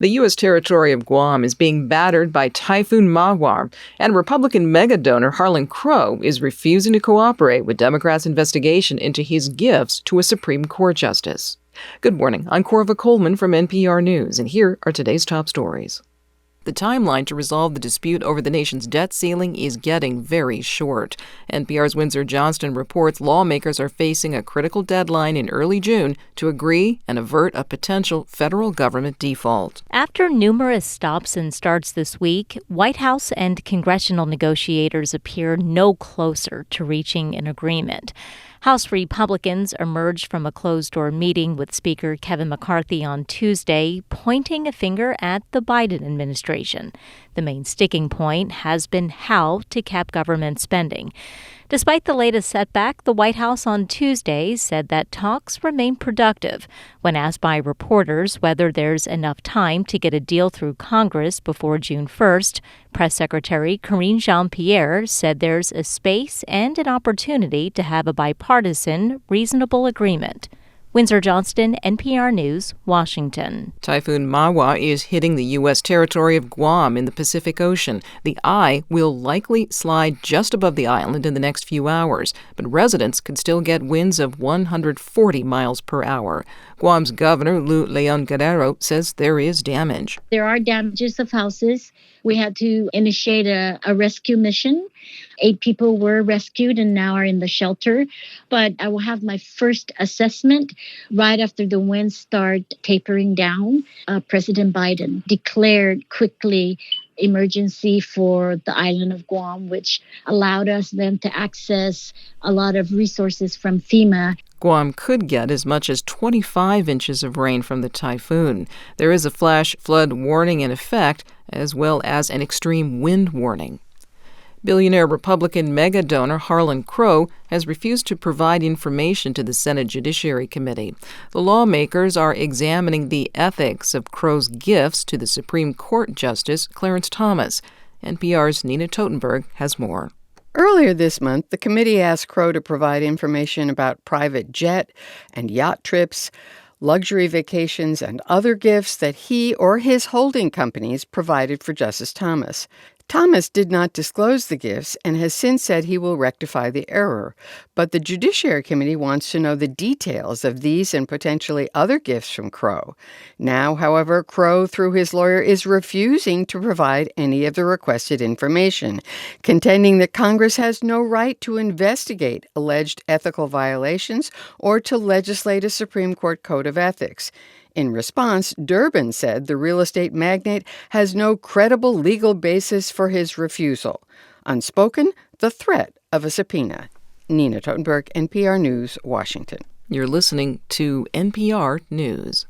The U.S. territory of Guam is being battered by Typhoon Mawar, and Republican mega-donor Harlan Crow is refusing to cooperate with Democrats' investigation into his gifts to a Supreme Court justice. Good morning. I'm Corva Coleman from NPR News, and here are today's top stories. The timeline to resolve the dispute over the nation's debt ceiling is getting very short. NPR's Windsor Johnston reports lawmakers are facing a critical deadline in early June to agree and avert a potential federal government default. After numerous stops and starts this week, White House and congressional negotiators appear no closer to reaching an agreement. House Republicans emerged from a closed-door meeting with Speaker Kevin McCarthy on Tuesday, pointing a finger at the Biden administration. The main sticking point has been how to cap government spending. Despite the latest setback, the White House on Tuesday said that talks remain productive. When asked by reporters whether there's enough time to get a deal through Congress before June 1st, Press Secretary Karine Jean-Pierre said there's a space and an opportunity to have a bipartisan, reasonable agreement. Windsor Johnston, NPR News, Washington. Typhoon Mawar is hitting the U.S. territory of Guam in the Pacific Ocean. The eye will likely slide just above the island in the next few hours, but residents could still get winds of 140 miles per hour. Guam's governor, Leon Guerrero, says there is damage. There are damages of houses. We had to initiate a rescue mission. 8 people were rescued and now are in the shelter. But I will have my first assessment right after the winds start tapering down. President Biden declared quickly emergency for the island of Guam, which allowed us then to access a lot of resources from FEMA. Guam could get as much as 25 inches of rain from the typhoon. There is a flash flood warning in effect, as well as an extreme wind warning. Billionaire Republican mega-donor Harlan Crow has refused to provide information to the Senate Judiciary Committee. The lawmakers are examining the ethics of Crow's gifts to the Supreme Court Justice Clarence Thomas. NPR's Nina Totenberg has more. Earlier this month, the committee asked Crow to provide information about private jet and yacht trips, luxury vacations, and other gifts that he or his holding companies provided for Justice Thomas. Thomas did not disclose the gifts and has since said he will rectify the error. But the Judiciary Committee wants to know the details of these and potentially other gifts from Crow. Now, however, Crow, through his lawyer, is refusing to provide any of the requested information, contending that Congress has no right to investigate alleged ethical violations or to legislate a Supreme Court code of ethics. In response, Durbin said the real estate magnate has no credible legal basis for his refusal. Unspoken, the threat of a subpoena. Nina Totenberg, NPR News, Washington. You're listening to NPR News.